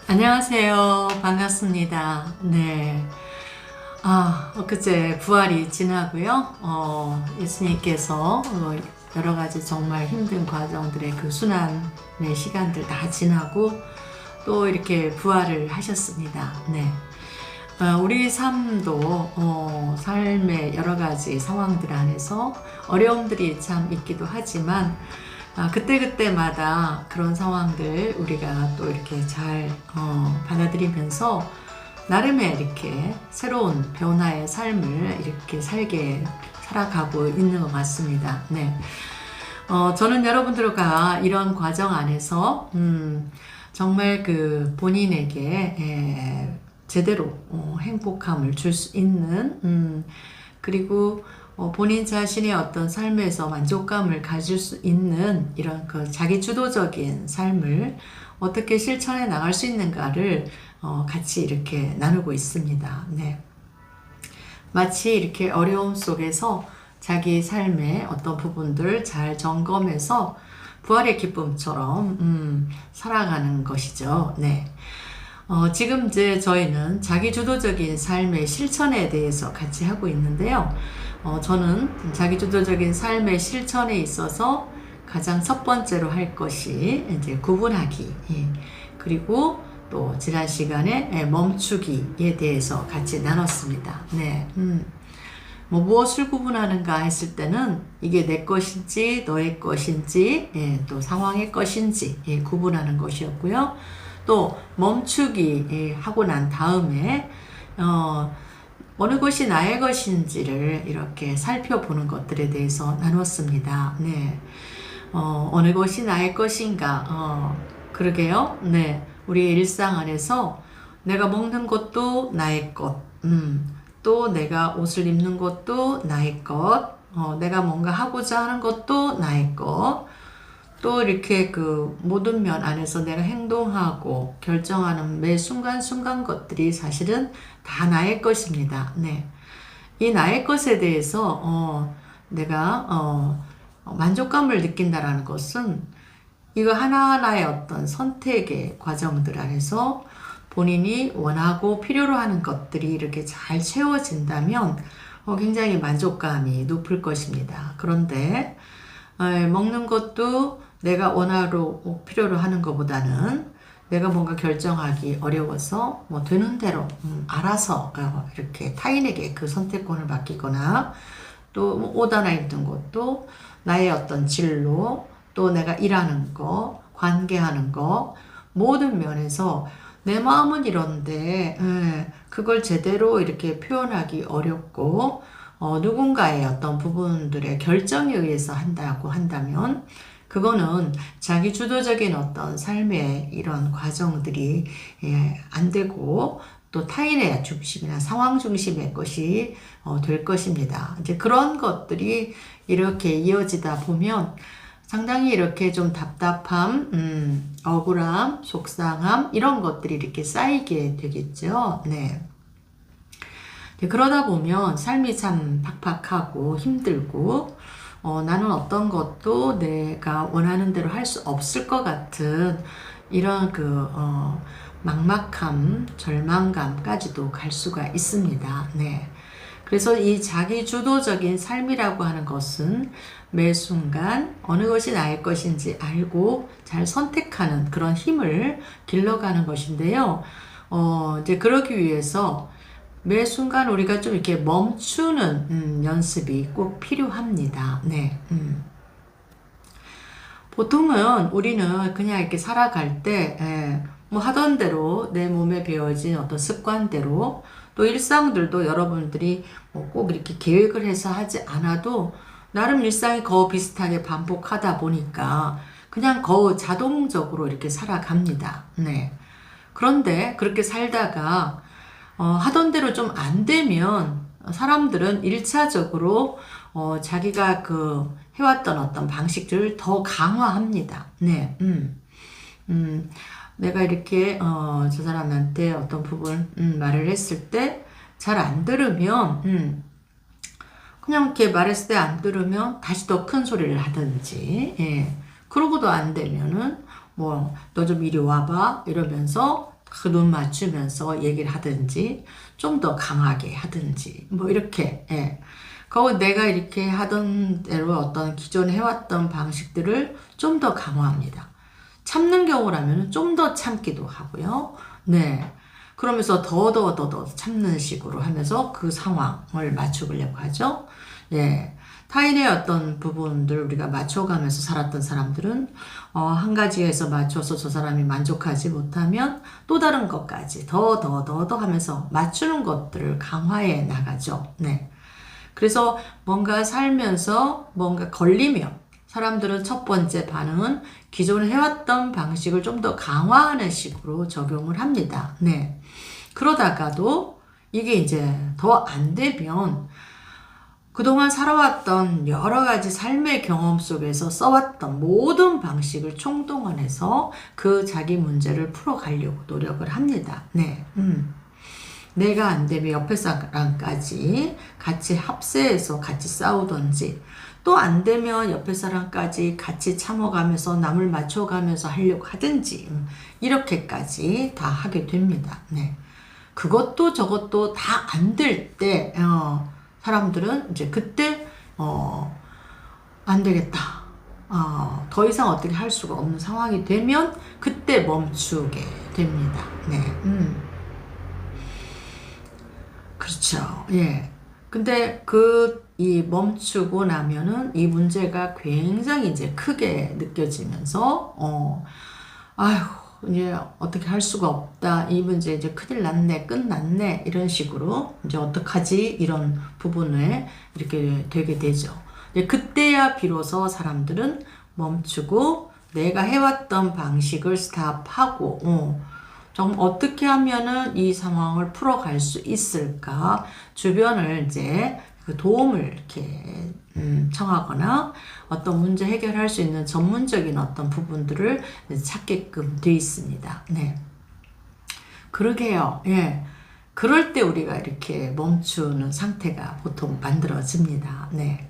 안녕하세요. 반갑습니다. 네. 엊그제 부활이 지나고요. 예수님께서 여러 가지 정말 힘든 과정들의 그 순환의 시간들 다 지나고 또 이렇게 부활을 하셨습니다. 네. 우리 삶도 삶의 여러 가지 상황들 안에서 어려움들이 참 있기도 하지만 그때그때마다 그런 상황들 우리가 또 이렇게 잘 받아들이면서 나름의 이렇게 새로운 변화의 삶을 이렇게 살아가고 있는 것 같습니다. 네. 저는 여러분들과 이런 과정 안에서 정말 그 본인에게 제대로 행복함을 줄 수 있는 그리고 본인 자신의 어떤 삶에서 만족감을 가질 수 있는 이런 그 자기 주도적인 삶을 어떻게 실천해 나갈 수 있는가를 같이 이렇게 나누고 있습니다. 네. 마치 이렇게 어려움 속에서 자기 삶의 어떤 부분들 잘 점검해서 부활의 기쁨처럼 살아가는 것이죠. 네. 지금 이제 저희는 자기 주도적인 삶의 실천에 대해서 같이 하고 있는데요. 저는 자기주도적인 삶의 실천에 있어서 가장 첫 번째로 할 것이 이제 구분하기, 그리고 또 지난 시간에 멈추기에 대해서 같이 나눴습니다. 네. 무엇을 구분하는가 했을 때는 이게 내 것인지 너의 것인지 또 상황의 것인지 구분하는 것이었고요. 또 멈추기 하고 난 다음에 어느 것이 나의 것인지를 이렇게 살펴보는 것들에 대해서 나눴습니다. 네. 어느 것이 나의 것인가? 그러게요. 네. 우리 일상 안에서 내가 먹는 것도 나의 것, 또 내가 옷을 입는 것도 나의 것, 내가 뭔가 하고자 하는 것도 나의 것, 또 이렇게 그 모든 면 안에서 내가 행동하고 결정하는 매 순간순간 것들이 사실은 다 나의 것입니다. 네. 이 나의 것에 대해서 내가 만족감을 느낀다라는 것은 이거 하나하나의 어떤 선택의 과정들 안에서 본인이 원하고 필요로 하는 것들이 이렇게 잘 채워진다면 굉장히 만족감이 높을 것입니다. 그런데 먹는 것도 내가 원하고 필요로 하는 것보다는 내가 뭔가 결정하기 어려워서 뭐 되는 대로 알아서 이렇게 타인에게 그 선택권을 맡기거나 또 옷 하나 입는 것도 나의 어떤 진로 또 내가 일하는 거 관계하는 거 모든 면에서 내 마음은 이런데 그걸 제대로 이렇게 표현하기 어렵고 누군가의 어떤 부분들의 결정에 의해서 한다고 한다면 그거는 자기 주도적인 어떤 삶의 이런 과정들이 안 되고 또 타인의 중심이나 상황 중심의 것이 될 것입니다. 이제 그런 것들이 이렇게 이어지다 보면 상당히 이렇게 좀 답답함, 억울함, 속상함 이런 것들이 이렇게 쌓이게 되겠죠. 네. 그러다 보면 삶이 참 팍팍하고 힘들고 나는 어떤 것도 내가 원하는 대로 할 수 없을 것 같은 이런 그 막막함, 절망감까지도 갈 수가 있습니다. 네. 그래서 이 자기 주도적인 삶이라고 하는 것은 매 순간 어느 것이 나의 것인지 알고 잘 선택하는 그런 힘을 길러가는 것인데요. 이제 그러기 위해서 매 순간 우리가 좀 이렇게 멈추는 연습이 꼭 필요합니다. 네. 보통은 우리는 그냥 이렇게 살아갈 때, 뭐 하던 대로 내 몸에 배어진 어떤 습관대로 또 일상들도 여러분들이 뭐꼭 이렇게 계획을 해서 하지 않아도 나름 일상이 거의 비슷하게 반복하다 보니까 그냥 거의 자동적으로 이렇게 살아갑니다. 네. 그런데 그렇게 살다가 하던 대로 좀 안 되면 사람들은 1차적으로 자기가 그 해왔던 어떤 방식들을 더 강화합니다. 네. 내가 이렇게 저 사람한테 어떤 부분 말을 했을 때 잘 안 들으면 그냥 이렇게 말했을 때 안 들으면 다시 더 큰 소리를 하든지 그러고도 안 되면은 뭐 너 좀 이리 와봐 이러면서 그 눈 맞추면서 얘기를 하든지 좀 더 강하게 하든지 뭐 이렇게 그리고 내가 이렇게 하던 대로 어떤 기존에 해왔던 방식들을 좀 더 강화합니다. 참는 경우라면 좀 더 참기도 하고요. 네. 그러면서 더 참는 식으로 하면서 그 상황을 맞춰보려고 하죠. 예. 타인의 어떤 부분들 우리가 맞춰가면서 살았던 사람들은 한 가지에서 맞춰서 저 사람이 만족하지 못하면 또 다른 것까지 더 하면서 맞추는 것들을 강화해 나가죠. 네. 그래서 뭔가 살면서 뭔가 걸리면 사람들은 첫 번째 반응은 기존에 해왔던 방식을 좀 더 강화하는 식으로 적용을 합니다. 네. 그러다가도 이게 이제 더 안 되면 그동안 살아왔던 여러 가지 삶의 경험 속에서 써왔던 모든 방식을 총동원해서 그 자기 문제를 풀어가려고 노력을 합니다. 네. 내가 안 되면 옆에 사람까지 같이 합세해서 같이 싸우던지 또 안 되면 옆에 사람까지 같이 참아가면서 남을 맞춰가면서 하려고 하든지 이렇게까지 다 하게 됩니다. 네. 그것도 저것도 다 안 될 때 사람들은 이제 그때 안 되겠다. 더 이상 어떻게 할 수가 없는 상황이 되면 그때 멈추게 됩니다. 네. 그렇죠. 예. 근데 이 멈추고 나면은 이 문제가 굉장히 이제 크게 느껴지면서, 아휴, 이제 어떻게 할 수가 없다. 이 문제 이제 큰일 났네. 끝났네. 이런 식으로 이제 어떡하지? 이런 부분에 이렇게 되게 되죠. 그때야 비로소 사람들은 멈추고 내가 해왔던 방식을 스탑하고, 좀 어떻게 하면은 이 상황을 풀어갈 수 있을까? 주변을 이제 그 도움을 이렇게 청하거나 어떤 문제 해결할 수 있는 전문적인 어떤 부분들을 찾게끔 돼 있습니다. 네. 그러게요. 예. 그럴 때 우리가 이렇게 멈추는 상태가 보통 만들어집니다. 네.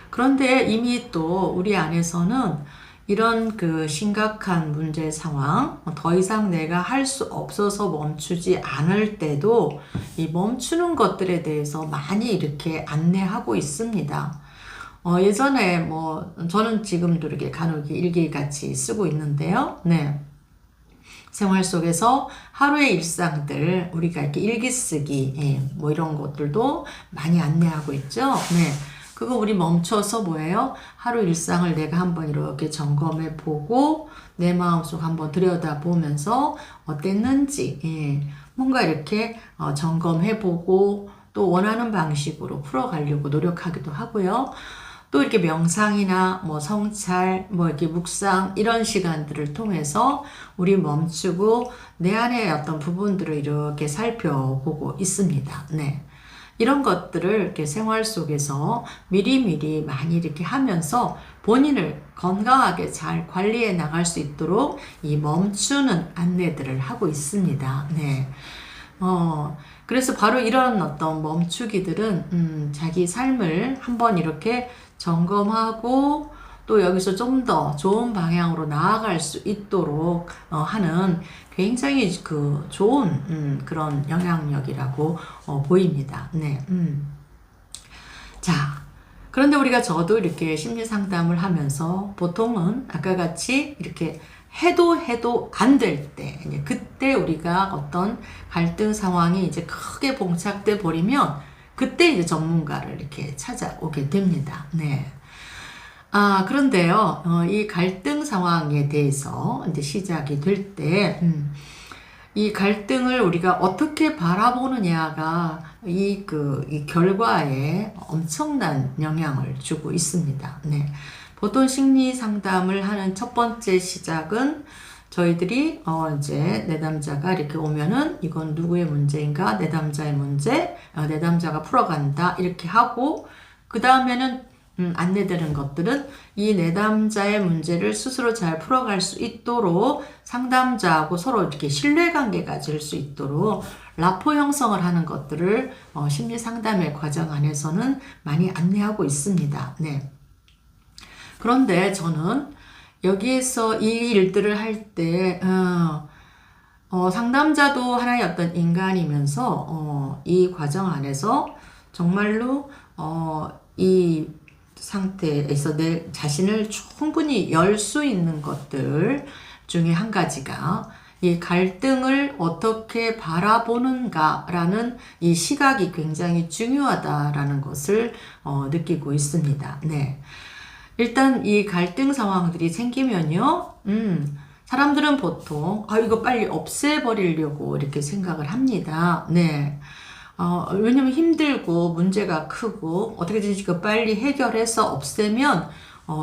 그런데 이미 또 우리 안에서는 이런 그 심각한 문제 상황, 더 이상 내가 할 수 없어서 멈추지 않을 때도 이 멈추는 것들에 대해서 많이 이렇게 안내하고 있습니다. 예전에 뭐, 저는 지금도 이렇게 간혹 일기 같이 쓰고 있는데요. 네. 생활 속에서 하루의 일상들, 우리가 이렇게 일기 쓰기, 뭐 이런 것들도 많이 안내하고 있죠. 네. 그거 우리 멈춰서 뭐예요? 하루 일상을 내가 한번 이렇게 점검해 보고 내 마음속 한번 들여다 보면서 어땠는지 뭔가 이렇게 점검해 보고 또 원하는 방식으로 풀어가려고 노력하기도 하고요. 또 이렇게 명상이나 뭐 성찰, 뭐 이렇게 묵상 이런 시간들을 통해서 우리 멈추고 내 안의 어떤 부분들을 이렇게 살펴보고 있습니다. 네. 이런 것들을 이렇게 생활 속에서 미리미리 많이 이렇게 하면서 본인을 건강하게 잘 관리해 나갈 수 있도록 이 멈추는 안내들을 하고 있습니다. 네. 그래서 바로 이런 어떤 멈추기들은, 자기 삶을 한번 이렇게 점검하고 또 여기서 좀 더 좋은 방향으로 나아갈 수 있도록 하는 굉장히 그 좋은 그런 영향력이라고 보입니다. 네. 자, 그런데 우리가 저도 이렇게 심리 상담을 하면서 보통은 아까 같이 이렇게 해도 안 될 때, 그때 우리가 어떤 갈등 상황이 이제 크게 봉착돼 버리면 그때 이제 전문가를 이렇게 찾아오게 됩니다. 네. 그런데요, 이 갈등 상황에 대해서 이제 시작이 될 때, 이 갈등을 우리가 어떻게 바라보느냐가 이 결과에 엄청난 영향을 주고 있습니다. 네. 보통 심리 상담을 하는 첫 번째 시작은 저희들이 이제 내담자가 이렇게 오면은 이건 누구의 문제인가? 내담자의 문제, 내담자가 풀어간다 이렇게 하고 그 다음에는 안내되는 것들은 이 내담자의 문제를 스스로 잘 풀어갈 수 있도록 상담자하고 서로 이렇게 신뢰관계가 가질 수 있도록 라포 형성을 하는 것들을 심리 상담의 과정 안에서는 많이 안내하고 있습니다. 네. 그런데 저는 여기에서 이 일들을 할 때, 상담자도 하나의 어떤 인간이면서 이 과정 안에서 정말로 이 상태에서 내 자신을 충분히 열 수 있는 것들 중에 한 가지가 이 갈등을 어떻게 바라보는가라는 이 시각이 굉장히 중요하다라는 것을 느끼고 있습니다. 네. 일단 이 갈등 상황들이 생기면요, 사람들은 보통 이거 빨리 없애버리려고 이렇게 생각을 합니다. 네. 왜냐면 힘들고 문제가 크고 어떻게든지 이거 빨리 해결해서 없애면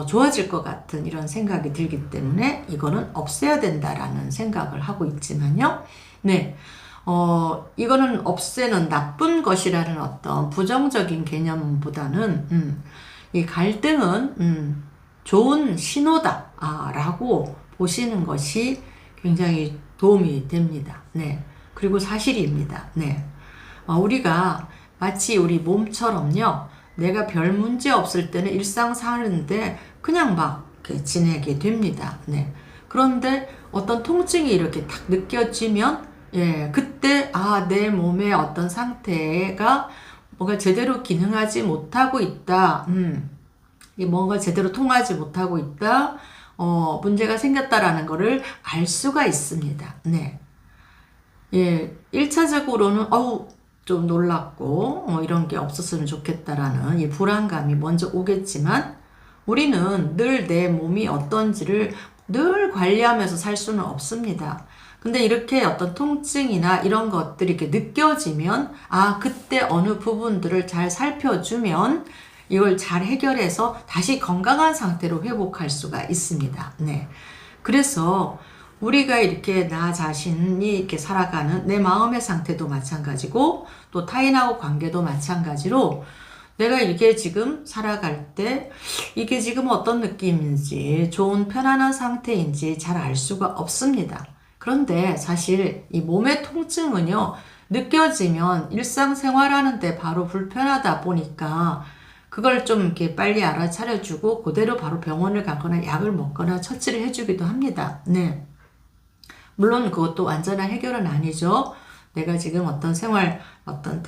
좋아질 것 같은 이런 생각이 들기 때문에 이거는 없애야 된다라는 생각을 하고 있지만요. 네. 이거는 없애는 나쁜 것이라는 어떤 부정적인 개념보다는, 이 갈등은, 좋은 신호다, 라고 보시는 것이 굉장히 도움이 됩니다. 네. 그리고 사실입니다. 네. 우리가 마치 우리 몸처럼요, 내가 별 문제 없을 때는 일상 사는데 그냥 막 이렇게 지내게 됩니다. 네. 그런데 어떤 통증이 이렇게 딱 느껴지면, 그때, 내 몸의 어떤 상태가 뭔가 제대로 기능하지 못하고 있다. 뭔가 제대로 통하지 못하고 있다. 문제가 생겼다라는 거를 알 수가 있습니다. 네. 1차적으로는, 좀 놀랍고 이런 게 없었으면 좋겠다라는 이 불안감이 먼저 오겠지만 우리는 늘 내 몸이 어떤지를 늘 관리하면서 살 수는 없습니다. 근데 이렇게 어떤 통증이나 이런 것들이 이렇게 느껴지면 그때 어느 부분들을 잘 살펴주면 이걸 잘 해결해서 다시 건강한 상태로 회복할 수가 있습니다. 네. 그래서 우리가 이렇게 나 자신이 이렇게 살아가는 내 마음의 상태도 마찬가지고 또 타인하고 관계도 마찬가지로 내가 이게 지금 살아갈 때 이게 지금 어떤 느낌인지 좋은 편안한 상태인지 잘 알 수가 없습니다. 그런데 사실 이 몸의 통증은요, 느껴지면 일상생활하는데 바로 불편하다 보니까 그걸 좀 이렇게 빨리 알아차려주고 그대로 바로 병원을 가거나 약을 먹거나 처치를 해주기도 합니다. 네. 물론 그것도 완전한 해결은 아니죠. 내가 지금 어떤 생활, 어떤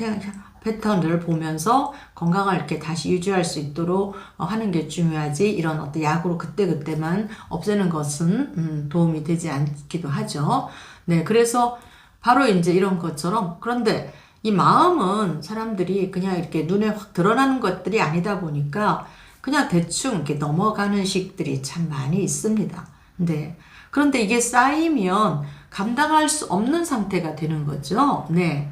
패턴을 보면서 건강을 이렇게 다시 유지할 수 있도록 하는 게 중요하지, 이런 어떤 약으로 그때그때만 없애는 것은 도움이 되지 않기도 하죠. 네, 그래서 바로 이제 이런 것처럼, 그런데 이 마음은 사람들이 그냥 이렇게 눈에 확 드러나는 것들이 아니다 보니까 그냥 대충 이렇게 넘어가는 식들이 참 많이 있습니다. 네. 그런데 이게 쌓이면 감당할 수 없는 상태가 되는 거죠. 네.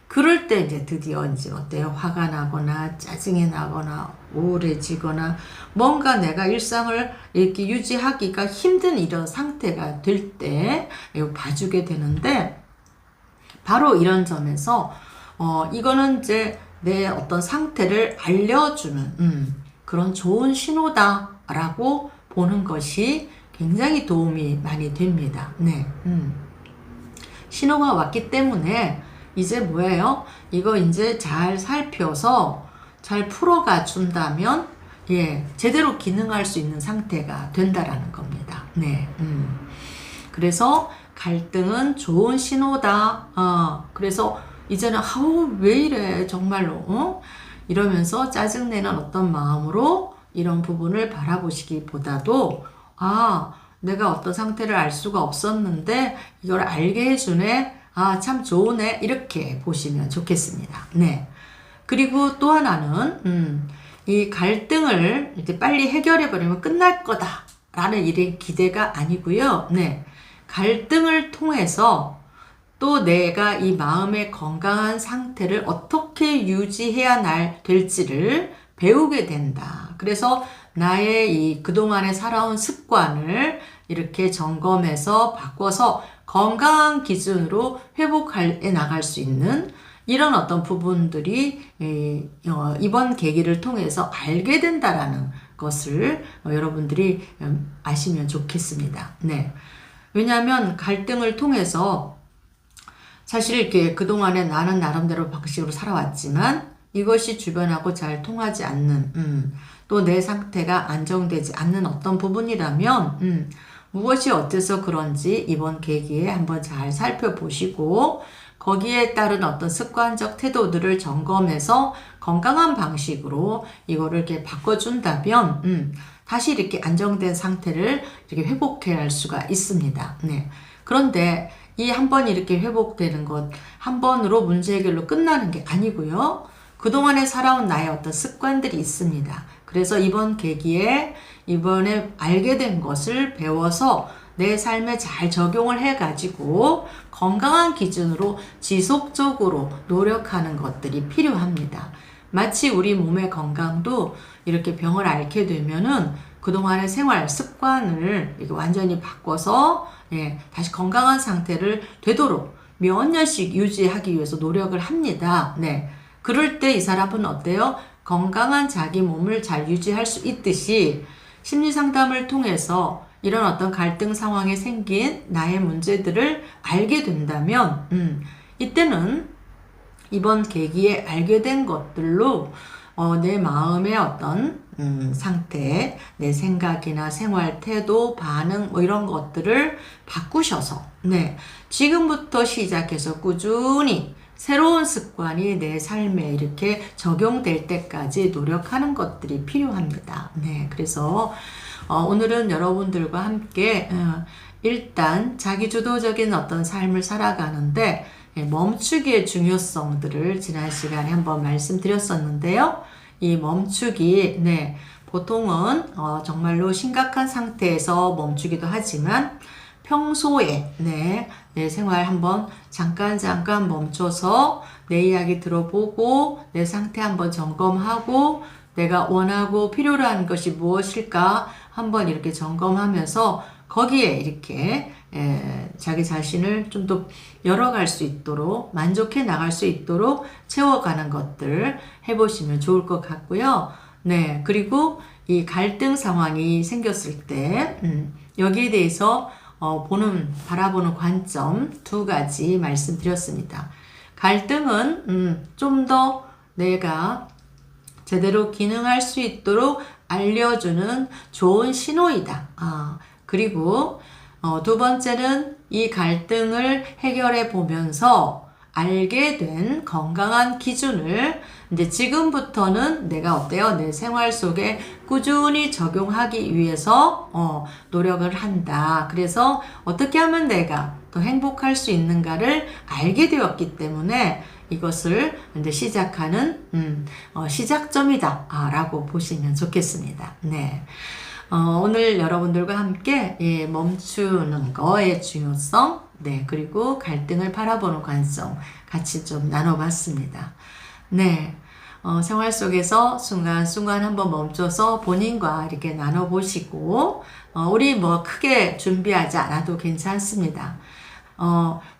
그럴 때 이제 드디어 이제 어때요? 화가 나거나 짜증이 나거나 우울해지거나 뭔가 내가 일상을 이렇게 유지하기가 힘든 이런 상태가 될 때 봐주게 되는데, 바로 이런 점에서 이거는 이제 내 어떤 상태를 알려주는 그런 좋은 신호다라고 보는 것이 굉장히 도움이 많이 됩니다. 네. 신호가 왔기 때문에 이제 뭐예요? 이거 이제 잘 살펴서 잘 풀어가 준다면 제대로 기능할 수 있는 상태가 된다라는 겁니다. 네. 그래서 갈등은 좋은 신호다. 그래서 이제는 왜 이래 정말로 이러면서 짜증내는 어떤 마음으로 이런 부분을 바라보시기보다도 내가 어떤 상태를 알 수가 없었는데 이걸 알게 해주네. 참 좋으네. 이렇게 보시면 좋겠습니다. 네. 그리고 또 하나는 이 갈등을 이제 빨리 해결해버리면 끝날 거다라는 일의 기대가 아니고요. 네. 갈등을 통해서 또 내가 이 마음의 건강한 상태를 어떻게 유지해야 될지를 배우게 된다. 그래서 나의 이 그동안에 살아온 습관을 이렇게 점검해서 바꿔서 건강한 기준으로 회복해 나갈 수 있는 이런 어떤 부분들이 이번 계기를 통해서 알게 된다라는 것을 여러분들이 아시면 좋겠습니다. 네. 왜냐하면 갈등을 통해서 사실 이렇게 그동안에 나는 나름대로 방식으로 살아왔지만 이것이 주변하고 잘 통하지 않는 또 내 상태가 안정되지 않는 어떤 부분이라면 무엇이 어때서 그런지 이번 계기에 한번 잘 살펴보시고 거기에 따른 어떤 습관적 태도들을 점검해서 건강한 방식으로 이거를 이렇게 바꿔준다면 다시 이렇게 안정된 상태를 이렇게 회복해야 할 수가 있습니다. 네. 그런데 이 한 번 이렇게 회복되는 것, 한 번으로 문제 해결로 끝나는 게 아니고요. 그동안에 살아온 나의 어떤 습관들이 있습니다. 그래서 이번 계기에 이번에 알게 된 것을 배워서 내 삶에 잘 적용을 해가지고 건강한 기준으로 지속적으로 노력하는 것들이 필요합니다. 마치 우리 몸의 건강도 이렇게 병을 앓게 되면은 그동안의 생활 습관을 이렇게 완전히 바꿔서 다시 건강한 상태를 되도록 몇 년씩 유지하기 위해서 노력을 합니다. 네. 그럴 때 이 사람은 어때요? 건강한 자기 몸을 잘 유지할 수 있듯이 심리 상담을 통해서 이런 어떤 갈등 상황에 생긴 나의 문제들을 알게 된다면 이때는 이번 계기에 알게 된 것들로 내 마음의 어떤 상태, 내 생각이나 생활 태도, 반응 뭐 이런 것들을 바꾸셔서 지금부터 시작해서 꾸준히 새로운 습관이 내 삶에 이렇게 적용될 때까지 노력하는 것들이 필요합니다. 그래서 오늘은 여러분들과 함께 일단 자기주도적인 어떤 삶을 살아가는데 멈추기의 중요성들을 지난 시간에 한번 말씀드렸었는데요. 이 멈추기, 보통은 정말로 심각한 상태에서 멈추기도 하지만 평소에 내 생활 한번 잠깐 멈춰서 내 이야기 들어보고 내 상태 한번 점검하고 내가 원하고 필요로 하는 것이 무엇일까 한번 이렇게 점검하면서 거기에 이렇게 자기 자신을 좀 더 열어갈 수 있도록 만족해 나갈 수 있도록 채워가는 것들 해보시면 좋을 것 같고요. 그리고 이 갈등 상황이 생겼을 때 여기에 대해서 바라보는 관점 두 가지 말씀드렸습니다. 갈등은 좀 더 내가 제대로 기능할 수 있도록 알려주는 좋은 신호이다. 그리고 두 번째는 이 갈등을 해결해 보면서 알게 된 건강한 기준을 이제 지금부터는 내가 어때요? 내 생활 속에 꾸준히 적용하기 위해서 노력을 한다. 그래서 어떻게 하면 내가 더 행복할 수 있는가를 알게 되었기 때문에 이것을 이제 시작하는 시작점이다 라고 보시면 좋겠습니다. 오늘 여러분들과 함께 멈추는 거의 중요성, 그리고 갈등을 바라보는 관점 같이 좀 나눠봤습니다. 생활 속에서 순간순간 한번 멈춰서 본인과 이렇게 나눠보시고, 우리 뭐 크게 준비하지 않아도 괜찮습니다.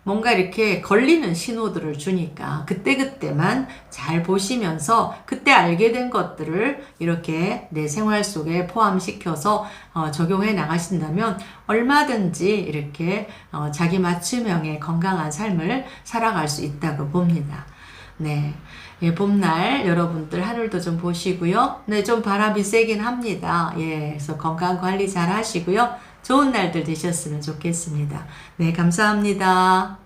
뭔가 이렇게 걸리는 신호들을 주니까 그때그때만 잘 보시면서 그때 알게 된 것들을 이렇게 내 생활 속에 포함시켜서 적용해 나가신다면 얼마든지 이렇게 자기 맞춤형의 건강한 삶을 살아갈 수 있다고 봅니다. 봄날 여러분들 하늘도 좀 보시고요. 좀 바람이 세긴 합니다. 그래서 건강 관리 잘 하시고요. 좋은 날들 되셨으면 좋겠습니다. 감사합니다.